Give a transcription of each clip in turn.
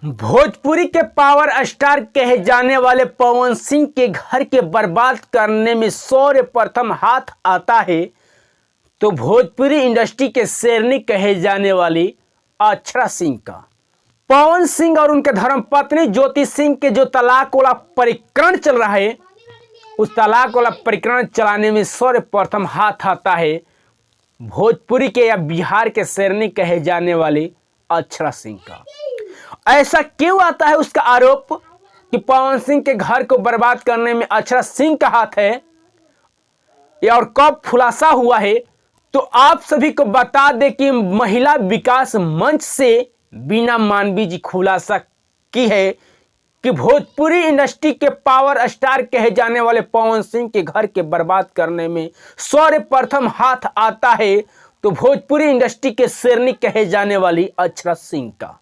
भोजपुरी के power star कहे जाने वाले पवन सिंह के घर के बर्बाद करने में सर्वप्रथम हाथ आता है तो भोजपुरी इंडस्ट्री के शेरनी कहे जाने वाली अक्षरा सिंह का। पवन सिंह और उनके धर्मपत्नी ज्योति सिंह के जो तलाक वाला प्रकरण चल रहा है, उस तलाक वाला प्रकरण चलाने में सर्वप्रथम हाथ आता है भोजपुरी के या बिहार के शेरनी कहे जाने वाली अक्षरा सिंह का। ऐसा क्यों आता है उसका आरोप कि पवन सिंह के घर को बर्बाद करने में अक्षरा सिंह का हाथ है, और कब खुलासा हुआ है तो आप सभी को बता दें कि महिला विकास मंच से बीना मानवी जी खुलासा की है कि भोजपुरी इंडस्ट्री के पावर स्टार कहे जाने वाले पवन सिंह के घर के बर्बाद करने में सर्वप्रथम हाथ आता है तो भोजपुरी इंडस्ट्री के शेरनी कहे जाने वाली अक्षरा सिंह का।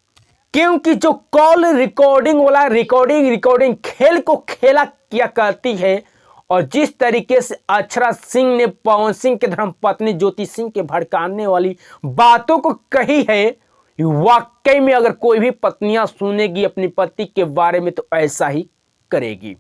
क्योंकि जो कॉल रिकॉर्डिंग वाला रिकॉर्डिंग खेल को खेला किया करती है, और जिस तरीके से अक्षरा सिंह ने पवन सिंह के धर्मपत्नी ज्योति सिंह के भड़काने वाली बातों को कही है, वाकई में अगर कोई भी पत्नियां सुनेगी अपने पति के बारे में तो ऐसा ही करेगी।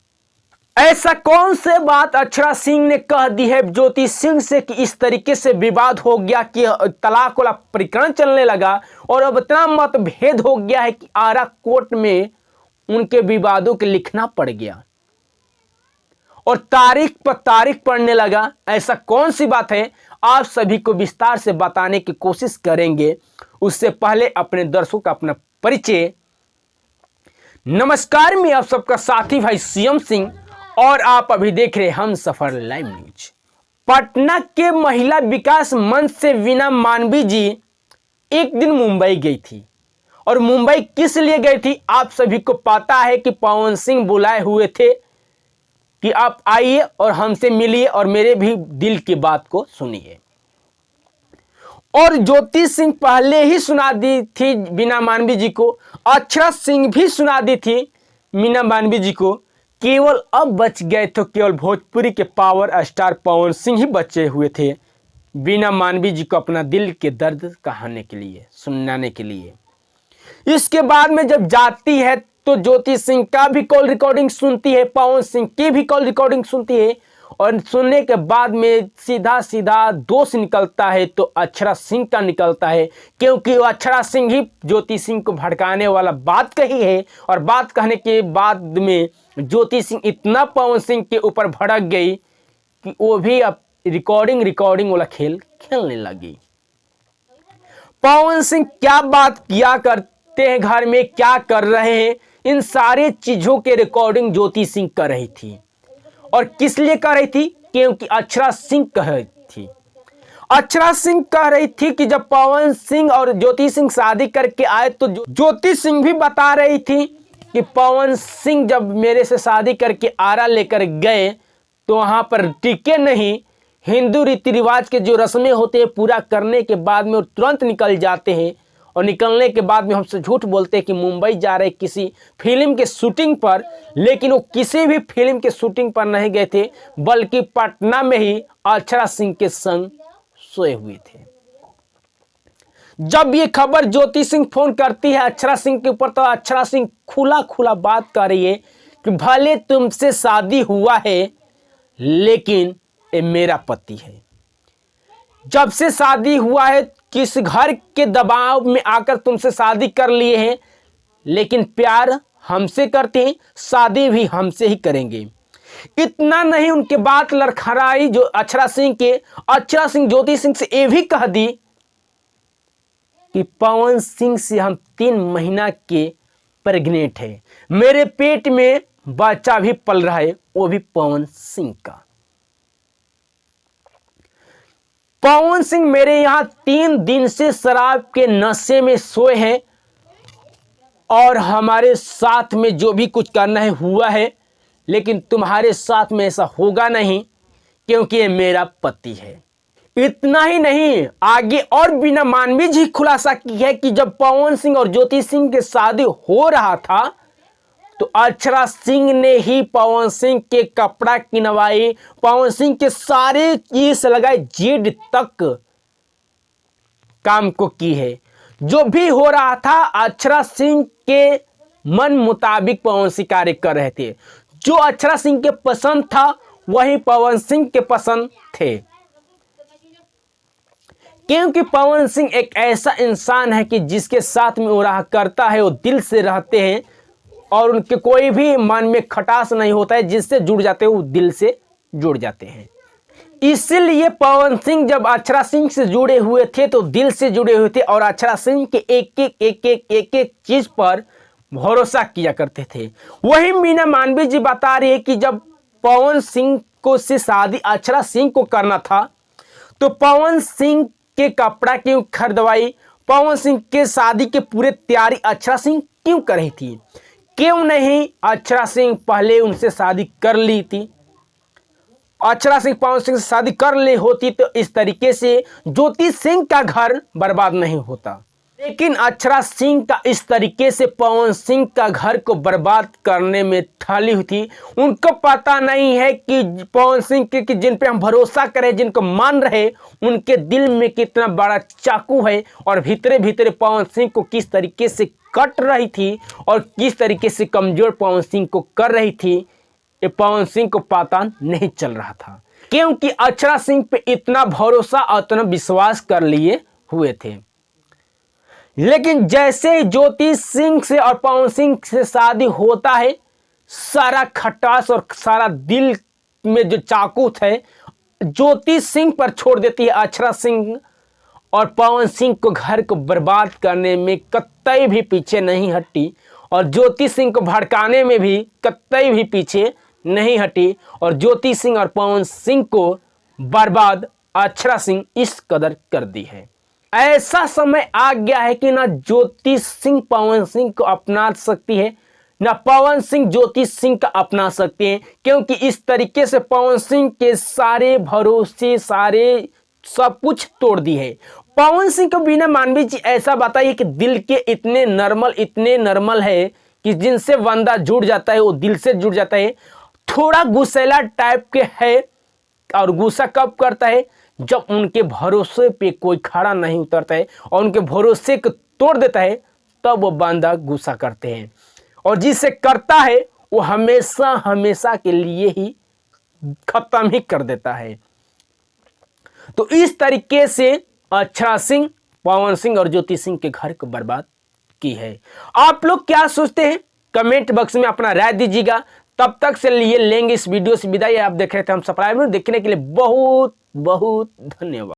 ऐसा कौन से बात अक्षरा सिंह ने कह दी है ज्योति सिंह से कि इस तरीके से विवाद हो गया कि तलाक वाला प्रकरण चलने लगा और अब इतना मतभेद हो गया है कि आरा कोर्ट में उनके विवादों के लिखना पड़ गया और तारीख पर तारीख पढ़ने लगा। ऐसा कौन सी बात है, आप सभी को विस्तार से बताने की कोशिश करेंगे। उससे पहले अपने दर्शकों का अपना परिचय। नमस्कार, मैं आप सबका साथी भाई सीएम सिंह और आप अभी देख रहे हमसफर लाइव न्यूज। पटना के महिला विकास मंच से वीना मानवी जी एक दिन मुंबई गई थी, और मुंबई किस लिए गई थी आप सभी को पता है कि पवन सिंह बुलाए हुए थे कि आप आइए और हमसे मिलिए और मेरे भी दिल की बात को सुनिए। और ज्योति सिंह पहले ही सुना दी थी वीना मानवी जी को, अक्षरा सिंह भी सुना दी थी वीना मानवी जी को। केवल अब बच गए तो केवल भोजपुरी के पावर स्टार पवन सिंह ही बचे हुए थे वीना मानवी जी को अपना दिल के दर्द कहाने के लिए, सुनाने के लिए। इसके बाद में जब जाती है तो ज्योति सिंह का भी कॉल रिकॉर्डिंग सुनती है, पवन सिंह की भी कॉल रिकॉर्डिंग सुनती है, और सुनने के बाद में सीधा सीधा दोष निकलता है तो अक्षरा सिंह का निकलता है, क्योंकि वो अक्षरा सिंह ही ज्योति सिंह को भड़काने वाला बात कही है। और बात कहने के बाद में ज्योति सिंह इतना पवन सिंह के ऊपर भड़क गई कि वो भी अब रिकॉर्डिंग वाला खेल खेलने लगी। पवन सिंह क्या बात किया करते हैं, घर में क्या कर रहे हैं, इन सारे चीजों के रिकॉर्डिंग ज्योति सिंह कर रही थी। और किस लिए कर रही थी, क्योंकि अक्षरा सिंह कह रही थी। अक्षरा सिंह कह रही थी कि जब पवन सिंह और ज्योति सिंह शादी करके आए तो ज्योति सिंह भी बता रही थी कि पवन सिंह जब मेरे से शादी करके आरा लेकर गए तो वहां पर टिके नहीं, हिंदू रीति रिवाज के जो रस्में होते हैं पूरा करने के बाद में वो तुरंत निकल जाते हैं, और निकलने के बाद में हमसे झूठ बोलते हैं कि मुंबई जा रहे किसी फिल्म के शूटिंग पर, लेकिन वो किसी भी फिल्म के शूटिंग पर नहीं गए थे, बल्कि पटना में ही अक्षरा सिंह के संग सोए हुए थे। जब ये खबर ज्योति सिंह फोन करती है अक्षरा सिंह के ऊपर तो अक्षरा सिंह खुला बात कर रही है कि भले तुमसे शादी हुआ है लेकिन ये मेरा पति है। जब से शादी हुआ है किस घर के दबाव में आकर तुमसे शादी कर लिए हैं, लेकिन प्यार हमसे करते हैं, शादी भी हमसे ही करेंगे। इतना नहीं, उनके बात लड़खड़ाई जो अक्षरा सिंह ज्योति सिंह से ये भी कह दी कि पवन सिंह से हम 3 महीना के प्रेग्नेंट है, मेरे पेट में बच्चा भी पल रहा है, वो भी पवन सिंह का। पवन सिंह मेरे यहां 3 दिन से शराब के नशे में सोए हैं, और हमारे साथ में जो भी कुछ करना है हुआ है, लेकिन तुम्हारे साथ में ऐसा होगा नहीं क्योंकि ये मेरा पति है। इतना ही नहीं, आगे और वीना मानवी जी खुलासा की है कि जब पवन सिंह और ज्योति सिंह की शादी हो रहा था तो अक्षरा सिंह ने ही पवन सिंह के कपड़ा किनवाई, पवन सिंह के सारे चीज लगाए, जेड तक काम को की है। जो भी हो रहा था अक्षरा सिंह के मन मुताबिक पवन सिंह कार्य कर रहे थे। जो अक्षरा सिंह के पसंद था वही पवन सिंह के पसंद थे, क्योंकि पवन सिंह एक ऐसा इंसान है कि जिसके साथ में वो रहा करता है वो दिल से रहते हैं और उनके कोई भी मन में खटास नहीं होता है, जिससे जुड़ जाते हैं वो दिल से जुड़ जाते हैं। इसीलिए पवन सिंह जब अक्षरा सिंह से जुड़े हुए थे तो दिल से जुड़े हुए थे और अक्षरा सिंह के एक एक चीज पर भरोसा किया करते थे। वही मीना मानवी जी बता रही है कि जब पवन सिंह को से शादी अक्षरा सिंह को करना था तो पवन सिंह के कपड़ा क्यों खरीदवाई, पवन सिंह के शादी के पूरे तैयारी अक्षरा सिंह क्यों कर रही थी, क्यों नहीं अक्षरा सिंह पहले उनसे शादी कर ली थी। अक्षरा सिंह पवन सिंह से शादी कर ली होती तो इस तरीके से ज्योति सिंह का घर बर्बाद नहीं होता, लेकिन अक्षरा सिंह का इस तरीके से पवन सिंह का घर को बर्बाद करने में ठाली हुई थी। उनको पता नहीं है कि पवन सिंह के जिन पे हम भरोसा करें, जिनको मान रहे, उनके दिल में कितना बड़ा चाकू है और भीतरे भीतरे पवन सिंह को किस तरीके से कट रही थी और किस तरीके से कमजोर पवन सिंह को कर रही थी, ये पवन सिंह को पता नहीं चल रहा था, क्योंकि अक्षरा सिंह पे इतना भरोसा और इतना विश्वास कर लिए हुए थे। लेकिन जैसे ज्योति सिंह से और पवन सिंह से शादी होता है, सारा खटास और सारा दिल में जो चाकू थे ज्योति सिंह पर छोड़ देती है अक्षरा सिंह, और पवन सिंह को घर को बर्बाद करने में कतई भी पीछे नहीं हटी और ज्योति सिंह को भड़काने में भी कतई भी पीछे नहीं हटी और ज्योति सिंह और पवन सिंह को बर्बाद अक्षरा सिंह इस कदर कर दी है। ऐसा समय आ गया है कि ना ज्योति सिंह पवन सिंह को अपना सकती है, ना पवन सिंह ज्योति सिंह का अपना सकते हैं, क्योंकि इस तरीके से पवन सिंह के सारे भरोसे सारे सब कुछ तोड़ दी है। पवन सिंह को मीना मानवी जी ऐसा बताइए कि दिल के इतने नॉर्मल है कि जिनसे बंदा जुड़ जाता है वो दिल से जुड़ जाता है। थोड़ा गुस्सैला टाइप के है और गुस्सा कब करता है, जब उनके भरोसे पे कोई खड़ा नहीं उतरता है और उनके भरोसे को तोड़ देता है, तब वो बंदा गुस्सा करते हैं और जिसे करता है वो हमेशा हमेशा के लिए ही खत्म ही कर देता है। तो इस तरीके से अक्षरा सिंह पवन सिंह और ज्योति सिंह के घर को बर्बाद की है। आप लोग क्या सोचते हैं कमेंट बॉक्स में अपना राय दीजिएगा। तब तक से लिए लेंगे इस वीडियो से विदाई। आप देख रहे थे हम सब्सक्राइब देखने के लिए बहुत बहुत धन्यवाद।